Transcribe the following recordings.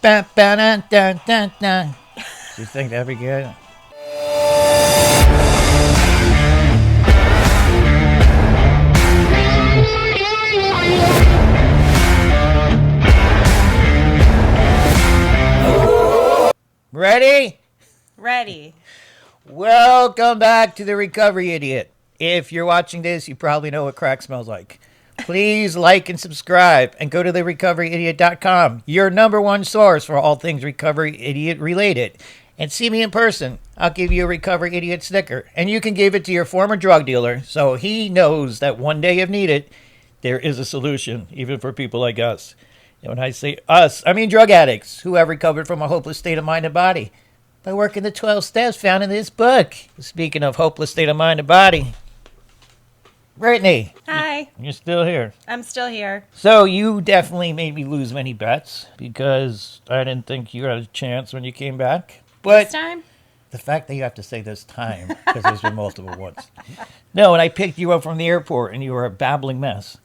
Ba, ba, dun, dun, dun, dun. Do you think that'd be good? Ready? Ready. Welcome back to The Recovery Idiot. If you're watching this, you probably know what crack smells like. Please like and subscribe and go to therecoveryidiot.com, your number one source for all things Recovery Idiot related. And see me in person. I'll give you a Recovery Idiot sticker. And you can give it to your former drug dealer so he knows that one day if needed, there is a solution, even for people like us. And when I say us, I mean drug addicts who have recovered from a hopeless state of mind and body by working the 12 steps found in this book. Speaking of hopeless state of mind and body, Brittany. Hi. You're still here. I'm still here. So you definitely made me lose many bets because I didn't think you had a chance when you came back. But This time? the fact that you have to say this time, because there's been multiple ones. No, and I picked you up from the airport and you were a babbling mess.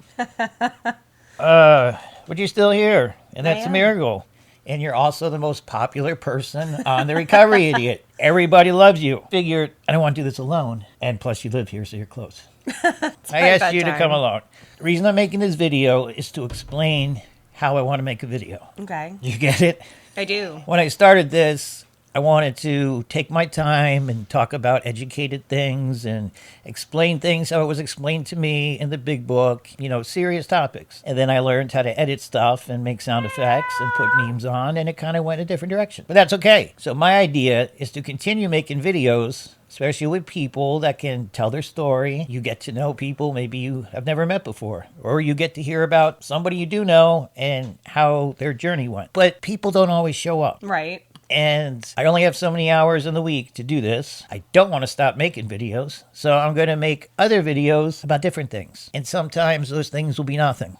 But you're still here, and that's a miracle. And you're also the most popular person on The Recovery Idiot. Everybody loves you. Figured, I don't want to do this alone. And plus, you live here, so you're close. I asked you to come along. The reason I'm making this video is to explain how I want to make a video. Okay. You get it? I do. When I started this, I wanted to take my time and talk about educated things and explain things how it was explained to me in the big book, you know, serious topics. And then I learned how to edit stuff and make sound effects and put memes on, and it kind of went a different direction. But that's okay. So my idea is to continue making videos, especially with people that can tell their story. You get to know people maybe you have never met before, or you get to hear about somebody you do know and how their journey went. But people don't always show up. Right. And I only have so many hours in the week to do this. I don't want to stop making videos, so I'm going to make other videos about different things. And sometimes those things will be nothing,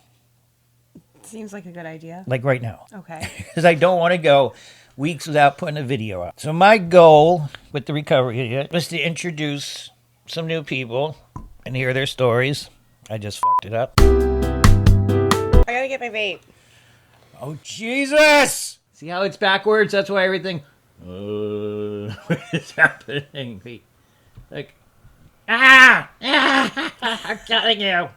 Seems like a good idea. like right now. Okay. Because I don't want to go weeks without putting a video out. So my goal with The Recovery Idiot was to introduce some new people and hear their stories. I just fucked it up. I gotta get my vape. Oh, Jesus! See how it's backwards? That's why everything... what is happening? Like... I'm telling you!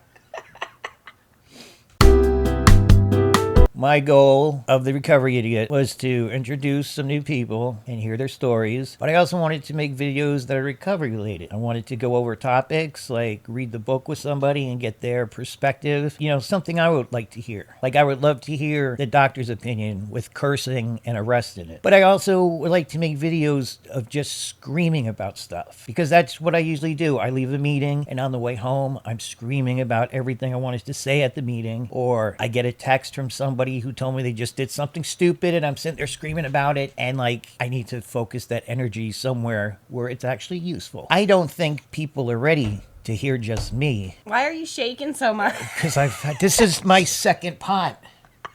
My goal of The Recovery Idiot was to introduce some new people and hear their stories, but I also wanted to make videos that are recovery related. I wanted to go over topics like read the book with somebody and get their perspective, you know, something I would like to hear. Like I would love to hear the doctor's opinion with cursing and arrest in it. But I also would like to make videos of just screaming about stuff, because that's what I usually do. I leave a meeting and on the way home, I'm screaming about everything I wanted to say at the meeting, or I get a text from somebody who told me they just did something stupid and I'm sitting there screaming about it, and like I need to focus that energy somewhere where it's actually useful. I don't think people are ready to hear just me. Why are you shaking so much? Because this is my second pot.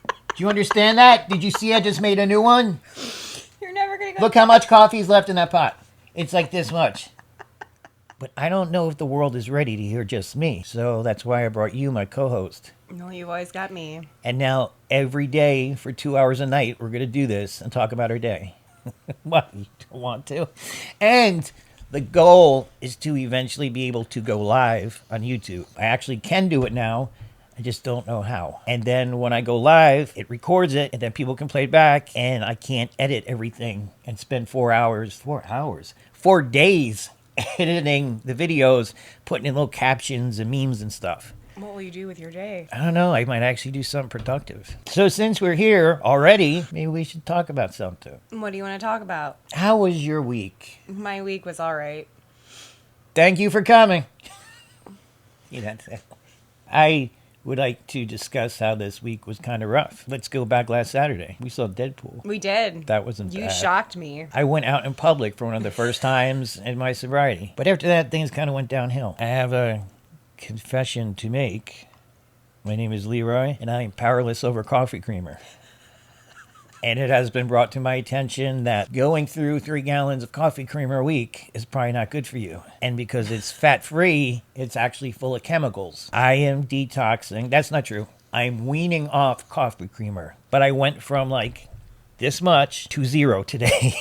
Do you understand that? Did you see I just made a new one? You're never gonna go. Look how much coffee is left in that pot. It's like this much. But I don't know if the world is ready to hear just me. So that's why I brought you, my co-host. No, you've always got me. And now every day for 2 hours a night, we're going to do this and talk about our day. Well, you don't want to. And the goal is to eventually be able to go live on YouTube. I actually can do it now. I just don't know how. And then when I go live, it records it, and then people can play it back, and I can't edit everything and spend 4 hours, 4 days editing the videos, putting in little captions and memes and stuff. What will you do with your day? I don't know. I might actually do something productive. So since we're here already, maybe we should talk about something. What do you want to talk about? How was your week? My week was all right. Thank you for coming. I would like to discuss how this week was kind of rough. Let's go back last Saturday. We saw DeadPool. We did. That wasn't You bad. shocked me. I went out in public for one of the first times in my sobriety. But after that, things kind of went downhill. I have a confession to make. My name is Leroy, and I am powerless over coffee creamer. And it has been brought to my attention that going through 3 gallons of coffee creamer a week is probably not good for you. And because it's fat-free, it's actually full of chemicals. I am detoxing. That's not true. I'm weaning off coffee creamer. But I went from like this much to 0 today.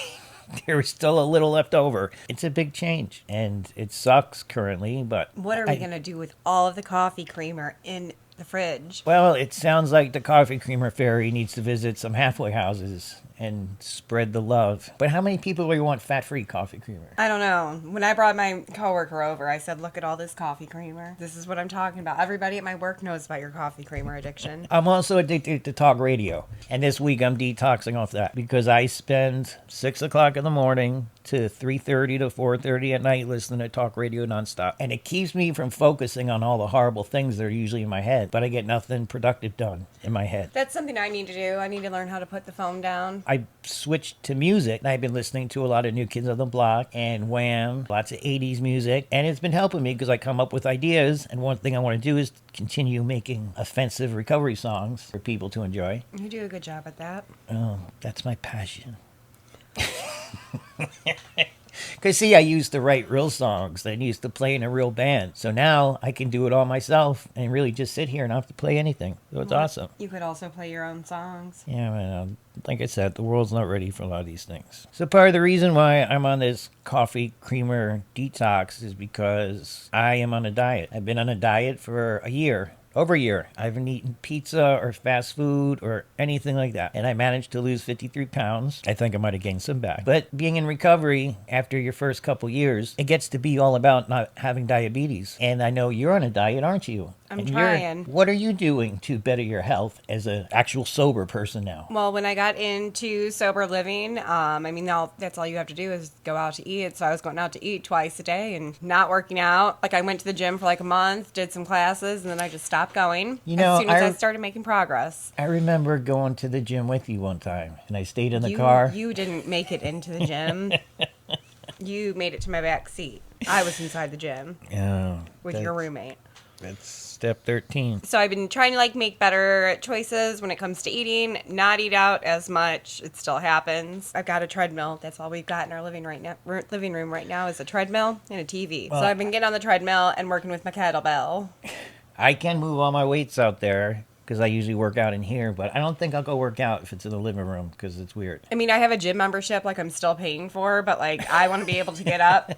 There's still a little left over. It's a big change, and it sucks currently, but... What are we going to do with all of the coffee creamer in the fridge? Well, it sounds like the coffee creamer fairy needs to visit some halfway houses and spread the love. But how many people really want fat-free coffee creamer? I don't know. When I brought my coworker over, I said, look at all this coffee creamer. This is what I'm talking about. Everybody at my work knows about your coffee creamer addiction. I'm also addicted to talk radio. And this week I'm detoxing off that because I spend 6 o'clock in the morning to 3:30 to 4:30 at night listening to talk radio nonstop. And it keeps me from focusing on all the horrible things that are usually in my head. But I get nothing productive done in my head. That's something I need to do. I need to learn how to put the phone down. I switched to music. I've been listening to a lot of New Kids on the Block and Wham, lots of 80s music, and it's been helping me because I come up with ideas, and one thing I want to do is continue making offensive recovery songs for people to enjoy. You do a good job at that. Oh, that's my passion. Because, see, I used to write real songs that I used to play in a real band. So now I can do it all myself and really just sit here and not have to play anything. So it's awesome. You could also play your own songs. Yeah, man, like I said, the world's not ready for a lot of these things. So part of the reason why I'm on this coffee creamer detox is because I am on a diet. I've been on a diet for a year. Over a year. I haven't eaten pizza or fast food or anything like that. And I managed to lose 53 pounds. I think I might have gained some back. But being in recovery after your first couple years, it gets to be all about not having diabetes. And I know you're on a diet, aren't you? I'm trying. What are you doing to better your health as an actual sober person now? Well, when I got into sober living, now that's all you have to do is go out to eat. So I was going out to eat twice a day and not working out. Like I went to the gym for like a month, did some classes, and then I just stopped going you know, as soon as I started making progress. I remember going to the gym with you one time, and I stayed in the car. You didn't make it into the gym. You made it to my back seat. I was inside the gym with your roommate. That's step 13. So I've been trying to make better choices when it comes to eating, not eat out as much. It still happens. I've got a treadmill. That's all we've got in our living room right now is a treadmill and a TV. Well, so I've been getting on the treadmill and working with my kettlebell. I can move all my weights out there because I usually work out in here, but I don't think I'll go work out if it's in the living room because it's weird. I mean, I have a gym membership I'm still paying for, but I want to be able to get up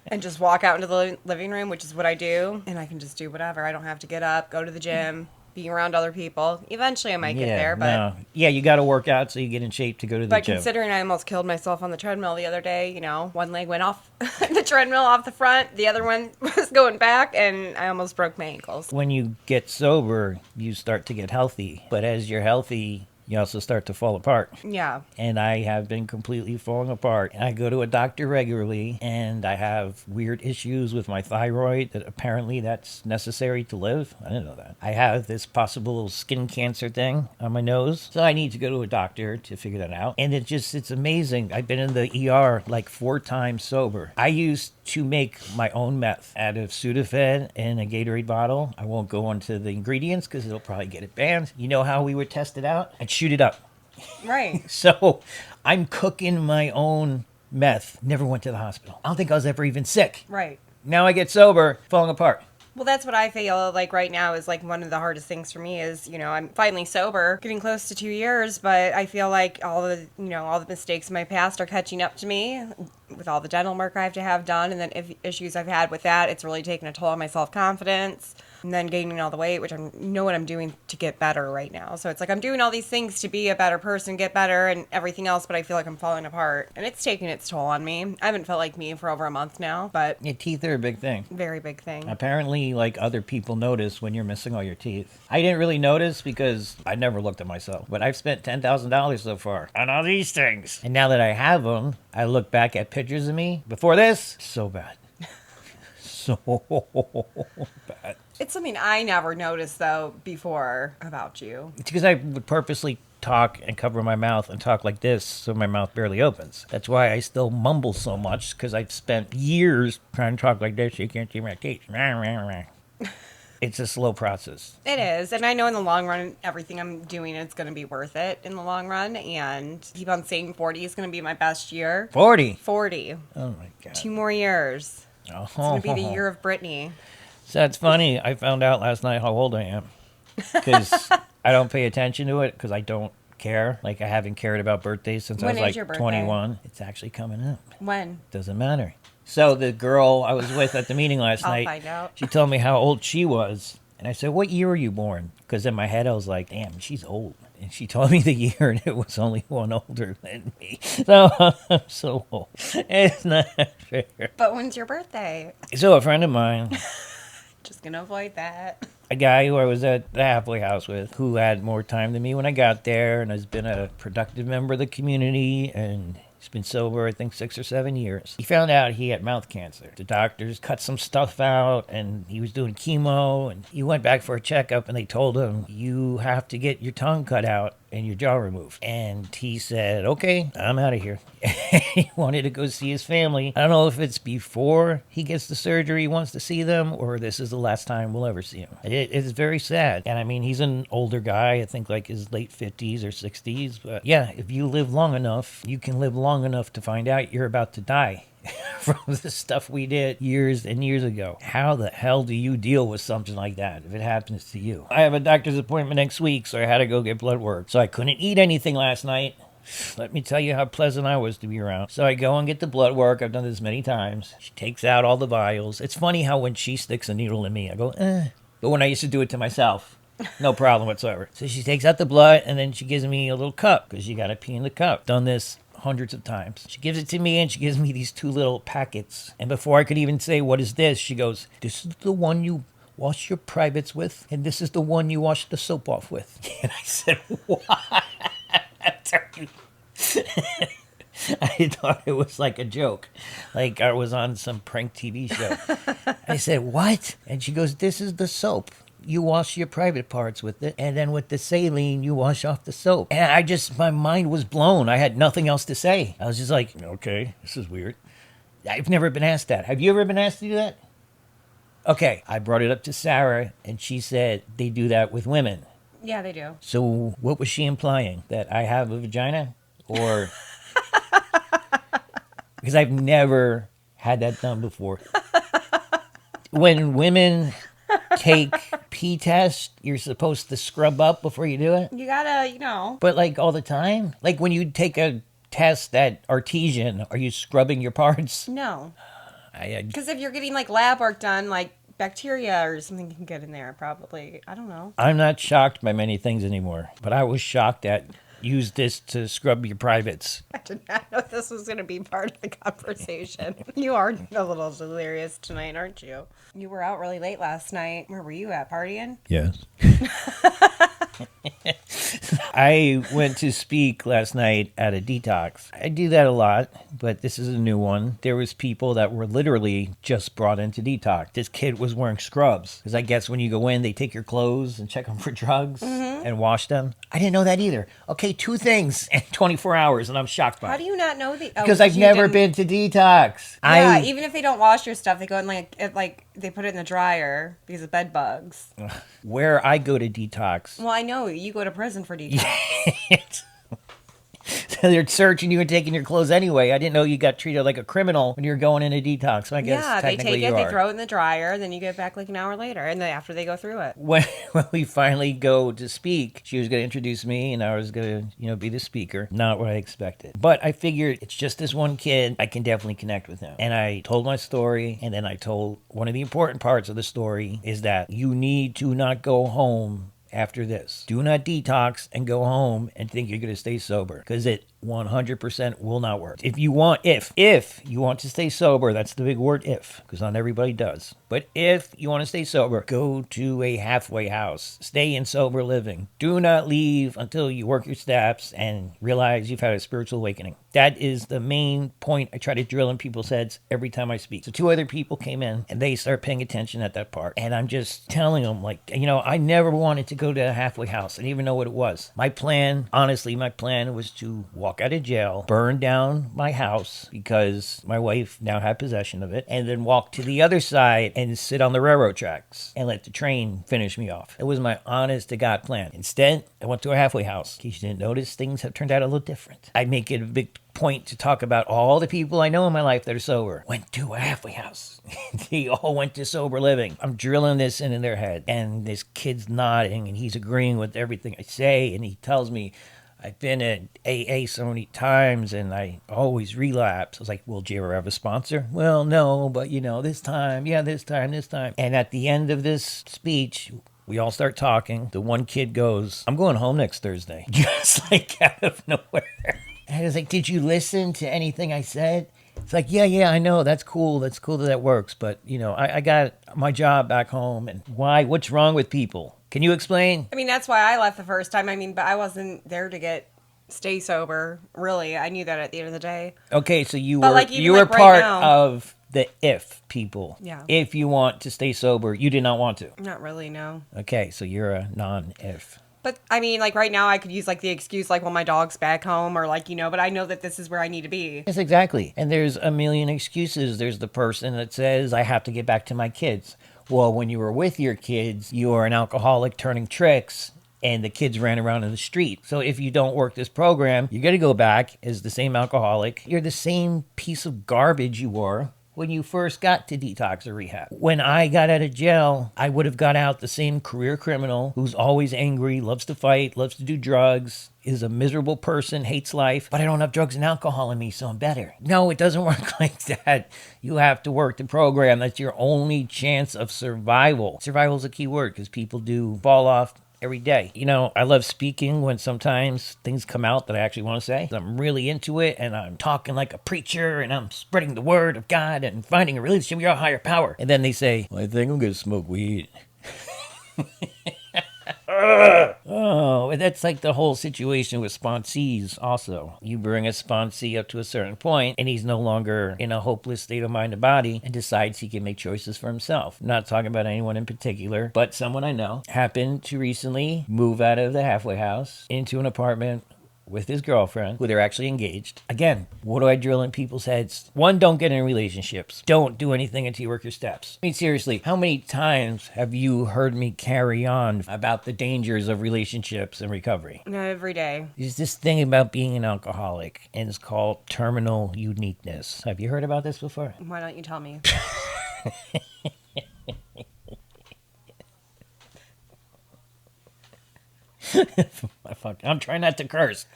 and just walk out into the living room, which is what I do, and I can just do whatever. I don't have to get up, go to the gym, be around other people. Eventually I might get there, but... No. Yeah, you got to work out so you get in shape to go to the but gym. Considering I almost killed myself on the treadmill the other day, one leg went off the treadmill off the front, the other one was going back, and I almost broke my ankles. When you get sober, you start to get healthy, but as you're healthy, you also start to fall apart. Yeah. And I have been completely falling apart. I go to a doctor regularly, and I have weird issues with my thyroid that apparently that's necessary to live. I didn't know that. I have this possible skin cancer thing on my nose, so I need to go to a doctor to figure that out. And it's amazing. I've been in the ER 4 times sober. I used to make my own meth out of Sudafed in a Gatorade bottle. I won't go into the ingredients because it'll probably get it banned. You know how we would test it out? I'd shoot it up. Right. So I'm cooking my own meth. Never went to the hospital. I don't think I was ever even sick. Right. Now I get sober, falling apart. Well, that's what I feel like right now is one of the hardest things for me is, I'm finally sober, getting close to 2 years, but I feel like all the mistakes in my past are catching up to me with all the dental work I have to have done. And then issues I've had with that, it's really taken a toll on my self-confidence. And then gaining all the weight, which I know what I'm doing to get better right now. So it's I'm doing all these things to be a better person, get better, and everything else, but I feel like I'm falling apart. And it's taking its toll on me. I haven't felt like me for over a month now, but... Your teeth are a big thing. Very big thing. Apparently, other people notice when you're missing all your teeth. I didn't really notice because I never looked at myself. But I've spent $10,000 so far on all these things. And now that I have them, I look back at pictures of me. Before this, so bad. So bad. It's something I never noticed, though, before about you. It's because I would purposely talk and cover my mouth and talk like this so my mouth barely opens. That's why I still mumble so much, because I've spent years trying to talk like this so you can't see my teeth. It's a slow process. It is, and I know in the long run, everything I'm doing is going to be worth it in the long run, and keep on saying 40 is going to be my best year. 40? 40. Oh, my God. 2 more years. Oh. It's going to be the year of Brittany. So it's funny. I found out last night how old I am because I don't pay attention to it because I don't care. Like, I haven't cared about birthdays since I When was is like your birthday? 21. It's actually coming up. When? Doesn't matter. So the girl I was with at the meeting last I'll night, find out. she told me how old she was. And I said, what year were you born? Because in my head, I was like, damn, she's old. And she told me the year, and it was only one older than me. So I'm so old. It's not fair. But when's your birthday? So a friend of mine, Just gonna avoid that. a guy who I was at the halfway house with, who had more time than me when I got there and has been a productive member of the community, and he's been sober, I think, 6 or 7 years. He found out he had mouth cancer. The doctors cut some stuff out, and he was doing chemo, and he went back for a checkup, and they told him, you have to get your tongue cut out and your jaw removed. And he said, okay, I'm out of here. He wanted to go see his family. I don't know if it's before he gets the surgery, he wants to see them, or this is the last time we'll ever see him. It's very sad. And I mean, he's an older guy, I think like his late 50s or 60s. But yeah, if you live long enough, you can live long enough to find out you're about to die. From the stuff we did years and years ago. How the hell do you deal with something like that if it happens to you? I have a doctor's appointment next week, so I had to go get blood work. So I couldn't eat anything last night. Let me tell you how pleasant I was to be around. So I go and get the blood work. I've done this many times. She takes out all the vials. It's funny how when she sticks a needle in me, I go, eh. But when I used to do it to myself, no problem whatsoever. So she takes out the blood, and then she gives me a little cup, because you got to pee in the cup. Done this hundreds of times. She gives it to me, and she gives me these 2 little packets. And before I could even say, what is this? She goes, this is the one you wash your privates with, and this is the one you wash the soap off with. And I said, what? I thought it was like a joke, like I was on some prank TV show. I said, what? And she goes, this is the soap. You wash your private parts with it, and then with the saline, you wash off the soap. And my mind was blown. I had nothing else to say. I was just like, okay, this is weird. I've never been asked that. Have you ever been asked to do that? Okay, I brought it up to Sarah, and she said they do that with women. Yeah, they do. So what was she implying? That I have a vagina? Or... Because I've never had that done before. When women take pee test, you're supposed to scrub up before you do it? You gotta, But like all the time? Like when you take a test at Artesian, are you scrubbing your parts? No. Because if you're getting like lab work done, like bacteria or something can get in there probably. I don't know. I'm not shocked by many things anymore, but I was shocked at use this to scrub your privates. I did not know this was going to be part of the conversation. You are a little delirious tonight, aren't you? You were out really late last night. Where were you at, partying? Yes. I went to speak last night at a detox. I do that a lot, but this is a new one. There was people that were literally just brought into detox. This kid was wearing scrubs, because I guess when you go in, they take your clothes and check them for drugs and wash them. I didn't know that either. Okay, 2 things in 24 hours, and I'm shocked by it. How do you not know the? Because I've never been to detox. Yeah, even if they don't wash your stuff, they go and they put it in the dryer because of bed bugs. Where I go to detox. Well, I know you go to prison for detox. So they're searching you and taking your clothes anyway. I didn't know you got treated like a criminal when you were going into detox. So I guess Yeah, they technically take it, you they are. throw it in the dryer, then you get back like an hour later, and then after they go through it. When we finally go to speak, she was going to introduce me, and I was going to, be the speaker. Not what I expected. But I figured it's just this one kid. I can definitely connect with him. And I told my story, and then I told one of the important parts of the story is that you need to not go home after this. Do not detox and go home and think you're going to stay sober, because it 100% will not work. If you want to stay sober, that's the big word if, because not everybody does. But if you want to stay sober, go to a halfway house. Stay in sober living. Do not leave until you work your steps and realize you've had a spiritual awakening. That is the main point I try to drill in people's heads every time I speak. So 2 other people came in and they start paying attention at that part. And I'm just telling them, I never wanted to go to a halfway house. I didn't even know what it was. My plan was to walk out of jail, burn down my house because my wife now had possession of it, and then walk to the other side and sit on the railroad tracks and let the train finish me off. It was my honest to God plan. Instead, I went to a halfway house. In case you didn't notice, things have turned out a little different. I make it a big point to talk about all the people I know in my life that are sober. Went to a halfway house. They all went to sober living. I'm drilling this in their head, and this kid's nodding, and he's agreeing with everything I say, and he tells me, I've been at AA so many times and I always relapse. I was like, well, did you ever have a sponsor? Well, no, but this time, this time. And at the end of this speech, we all start talking. The one kid goes, I'm going home next Thursday. Just like out of nowhere. And I was like, did you listen to anything I said? It's like, yeah, I know. That's cool. That's cool that works. But, I got my job back home. And why? What's wrong with people? Can you explain? I mean, that's why I left the first time. I mean, but I wasn't there to stay sober. Really, I knew that at the end of the day. Okay, so you But, were like, even, you were like, right part now- of the if people. Yeah. If you want to stay sober, you did not want to. Not really, no. Okay, so you're a non-if. But, I mean, like, right now I could use, like, the excuse, like, well, my dog's back home or, like, but I know that this is where I need to be. Yes, exactly. And there's a million excuses. There's the person that says, I have to get back to my kids. Well, when you were with your kids, you were an alcoholic turning tricks, and the kids ran around in the street. So if you don't work this program, you're going to go back as the same alcoholic. You're the same piece of garbage you were when you first got to detox or rehab. When I got out of jail, I would have got out the same career criminal who's always angry, loves to fight, loves to do drugs, is a miserable person, hates life, but I don't have drugs and alcohol in me, so I'm better. No, it doesn't work like that. You have to work the program. That's your only chance of survival. Survival is a key word because people do fall off every day. I love speaking when sometimes things come out that I actually want to say. I'm really into it and I'm talking like a preacher and I'm spreading the word of God and finding a relationship with your higher power. And then they say, well, I think I'm going to smoke weed. Oh, that's like the whole situation with sponsies also. You bring a sponsee up to a certain point and he's no longer in a hopeless state of mind and body and decides he can make choices for himself. I'm not talking about anyone in particular, but someone I know happened to recently move out of the halfway house into an apartment with his girlfriend, who they're actually engaged. Again, what do I drill in people's heads? One, don't get in relationships. Don't do anything until you work your steps. I mean, seriously, how many times have you heard me carry on about the dangers of relationships and recovery? Not every day. There's this thing about being an alcoholic, and it's called terminal uniqueness. Have you heard about this before? Why don't you tell me? I'm trying not to curse.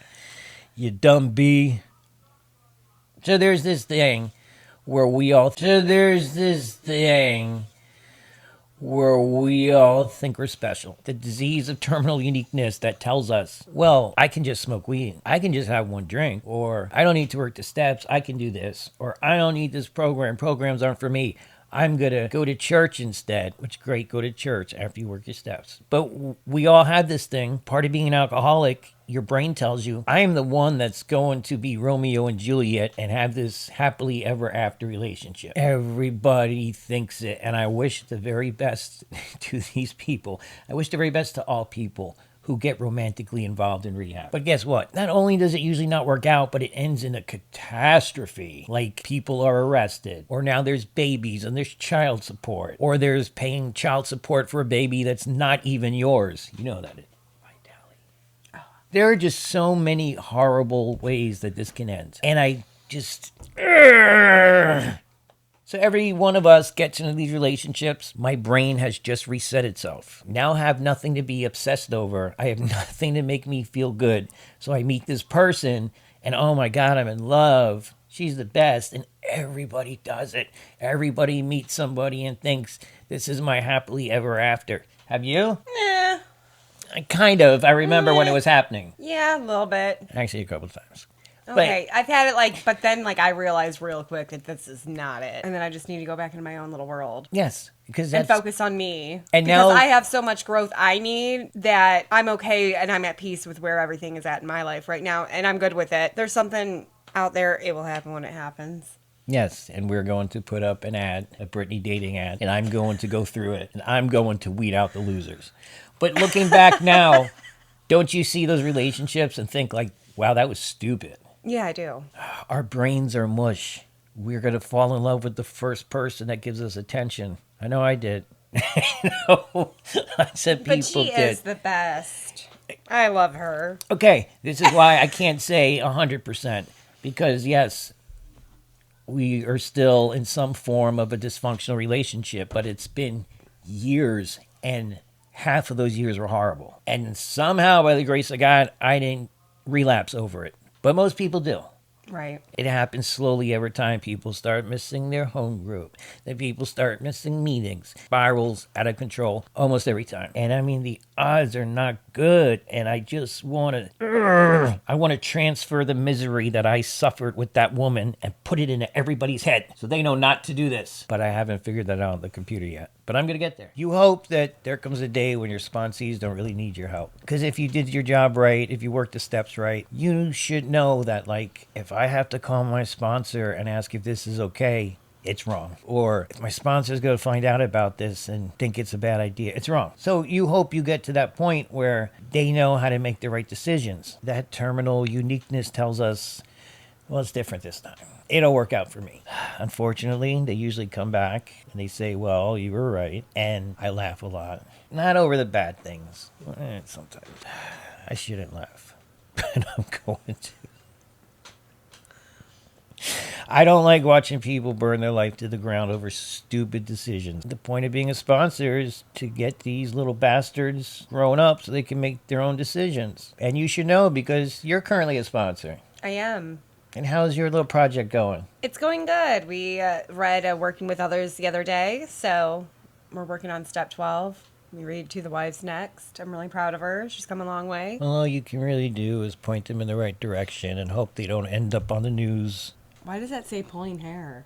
You dumb bee. So there's this thing where we all think we're special. The disease of terminal uniqueness that tells us, well, I can just smoke weed. I can just have one drink. Or I don't need to work the steps. I can do this. Or I don't need this program. Programs aren't for me. I'm going to go to church instead, which is great, go to church after you work your steps. But we all have this thing. Part of being an alcoholic, your brain tells you, I am the one that's going to be Romeo and Juliet and have this happily ever after relationship. Everybody thinks it, and I wish the very best to these people. I wish the very best to all people who get romantically involved in rehab. But guess what? Not only does it usually not work out, but it ends in a catastrophe. Like people are arrested, or now there's babies and there's child support, or there's paying child support for a baby that's not even yours. You know that it. There are just so many horrible ways that this can end. And I just... So every one of us gets into these relationships. My brain has just reset itself. Now I have nothing to be obsessed over. I have nothing to make me feel good. So I meet this person and oh my God, I'm in love. She's the best. And everybody does it. Everybody meets somebody and thinks this is my happily ever after. Have you? Nah. Kind of. I remember when it was happening. Yeah, a little bit. Actually, a couple of times. Okay, I've had it but then I realized real quick that this is not it. And then I just need to go back into my own little world. Yes, because and focus on me. And because now I have so much growth I need that I'm okay and I'm at peace with where everything is at in my life right now. And I'm good with it. There's something out there. It will happen when it happens. Yes, and we're going to put up an ad, a Brittany dating ad, and I'm going to go through it, and I'm going to weed out the losers. But looking back now, don't you see those relationships and think wow, that was stupid? Yeah, I do. Our brains are mush. We're going to fall in love with the first person that gives us attention. I know I did. I said people did. But she is the best. I love her. Okay, this is why I can't say 100%. Because, yes, we are still in some form of a dysfunctional relationship. But it's been years, and half of those years were horrible. And somehow, by the grace of God, I didn't relapse over it. But most people do. Right. It happens slowly every time people start missing their home group. Then people start missing meetings. Spirals out of control almost every time. And I mean, the odds are not good. And I just want to transfer the misery that I suffered with that woman and put it into everybody's head so they know not to do this. But I haven't figured that out on the computer yet. But I'm going to get there. You hope that there comes a day when your sponsees don't really need your help. Because if you did your job right, if you worked the steps right, you should know that, like, if I have to call my sponsor and ask if this is okay, it's wrong. Or if my sponsor is going to find out about this and think it's a bad idea, it's wrong. So you hope you get to that point where they know how to make the right decisions. That terminal uniqueness tells us, well, it's different this time. It'll work out for me. Unfortunately, they usually come back and they say, well, you were right. And I laugh a lot. Not over the bad things. Sometimes I shouldn't laugh, but I'm going to. I don't like watching people burn their life to the ground over stupid decisions. The point of being a sponsor is to get these little bastards grown up so they can make their own decisions. And you should know because you're currently a sponsor. I am. And how's your little project going? It's going good. We read Working with Others the other day, so we're working on step 12. We read To the Wives next. I'm really proud of her. She's come a long way. All you can really do is point them in the right direction and hope they don't end up on the news. Why does that say pulling hair?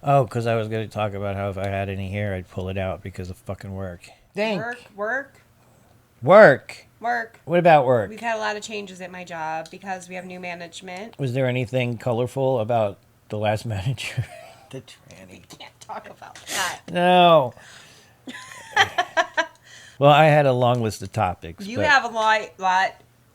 Oh, because I was going to talk about how if I had any hair, I'd pull it out because of fucking work. Work. What about work? We've had a lot of changes at my job because we have new management. Was there anything colorful about the last manager? The tranny. Can't talk about that. No. Well, I had a long list of topics. You have a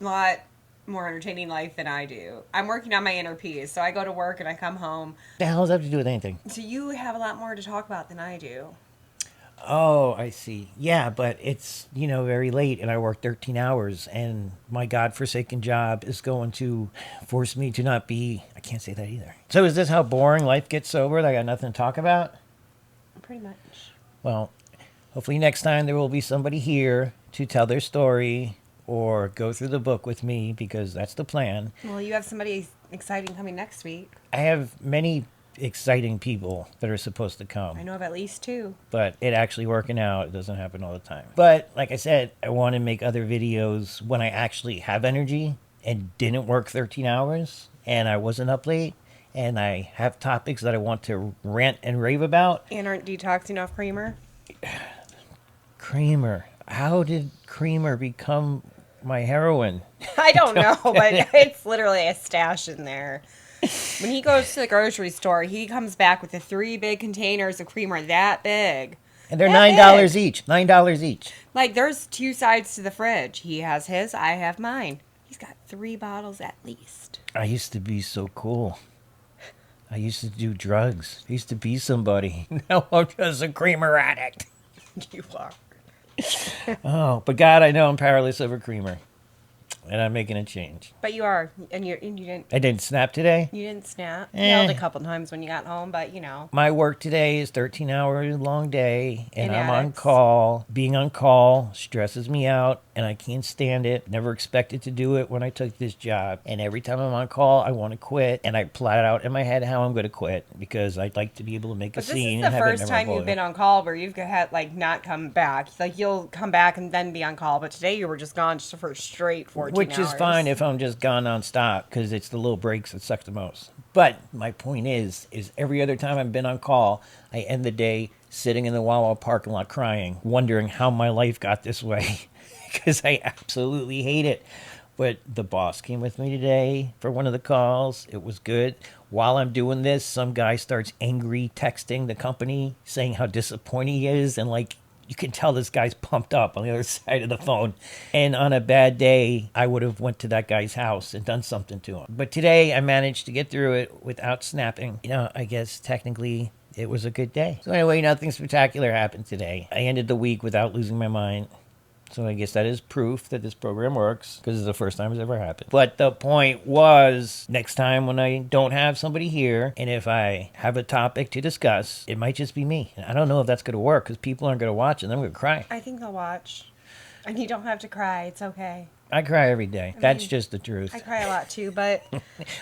lot more entertaining life than I do. I'm working on my inner peace, so I go to work and I come home. What the hell does that have to do with anything? So you have a lot more to talk about than I do. Oh, I see. Yeah, but it's, very late and I work 13 hours and my godforsaken job is going to force me to not be, I can't say that either. So is this how boring life gets sober? That I got nothing to talk about? Pretty much. Well, hopefully next time there will be somebody here to tell their story or go through the book with me because that's the plan. Well, you have somebody exciting coming next week. I have many exciting people that are supposed to come. I know of at least 2. But it actually working out, it doesn't happen all the time. But like I said, I want to make other videos when I actually have energy and didn't work 13 hours and I wasn't up late and I have topics that I want to rant and rave about. And aren't detoxing off creamer? Creamer. How did creamer become my heroin? I don't know, but it's literally a stash in there. When he goes to the grocery store, he comes back with the 3 big containers of creamer that big. And they're $9 each. $9 each. Like, there's 2 sides to the fridge. He has his, I have mine. He's got 3 bottles at least. I used to be so cool. I used to do drugs. I used to be somebody. Now I'm just a creamer addict. You are. Oh, but God, I know I'm powerless over creamer. And I'm making a change. But you are, and you didn't. I didn't snap today. You didn't snap. You yelled a couple times when you got home, but My work today is 13-hour long day, and I'm on addicts. call. Being on call stresses me out, and I can't stand it. Never expected to do it when I took this job. And every time I'm on call, I want to quit, and I plot out in my head how I'm going to quit because I'd like to be able to make a scene. But this is the and have it first time memorable. you've been on call where you've had not come back. Like you'll come back and then be on call, but today you were just gone just for straight 14 Which is hours. fine if I'm just gone nonstop because it's the little breaks that suck the most. But my point is every other time I've been on call, I end the day sitting in the Wawa parking lot crying, wondering how my life got this way because I absolutely hate it. But the boss came with me today for one of the calls. It was good. While I'm doing this, some guy starts angry texting the company saying how disappointed he is and you can tell this guy's pumped up on the other side of the phone. And on a bad day, I would have went to that guy's house and done something to him. But today, I managed to get through it without snapping. I guess technically it was a good day. So anyway, nothing spectacular happened today. I ended the week without losing my mind. So I guess that is proof that this program works because it's the first time it's ever happened. But the point was, next time when I don't have somebody here, and if I have a topic to discuss, it might just be me. And I don't know if that's going to work because people aren't going to watch and I'm going to cry. I think they'll watch. And you don't have to cry. It's okay. I cry every day. That's just the truth. I cry a lot too, but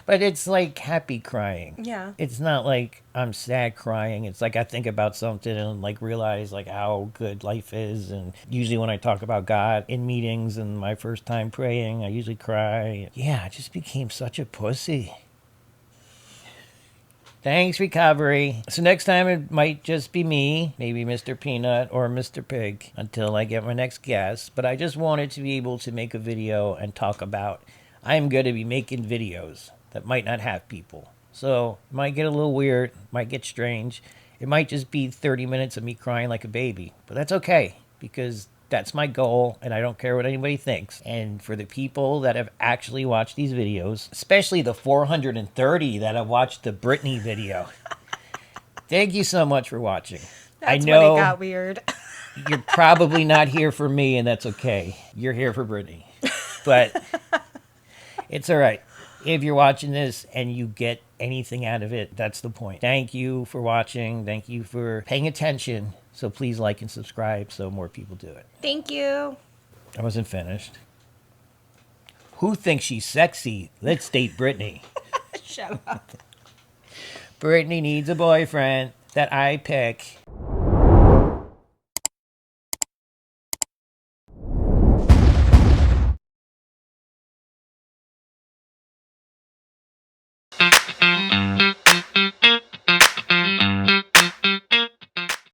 But it's like happy crying. yeah. It's not like I'm sad crying. It's like I think about something and like realize like how good life is. And usually when I talk about God in meetings and my first time praying, I usually cry. Yeah, I just became such a pussy. Thanks, recovery. So next time it might just be me, maybe Mr. Peanut or Mr. Pig, until I get my next guest. But I just wanted to be able to make a video and talk about I'm going to be making videos that might not have people. So it might get a little weird, might get strange. It might just be 30 minutes of me crying like a baby. But that's okay, because that's my goal, and I don't care what anybody thinks. And for the people that have actually watched these videos, especially the 430 that have watched the Brittany video, thank you so much for watching. That's I know when it got weird. you're probably not here for me, and that's okay. You're here for Brittany. But it's all right. If you're watching this and you get anything out of it, that's the point. Thank you for watching. Thank you for paying attention. So please like and subscribe so more people do it. Thank you. I wasn't finished. Who thinks she's sexy? Let's date Brittany. Shut up. Brittany needs a boyfriend that I pick.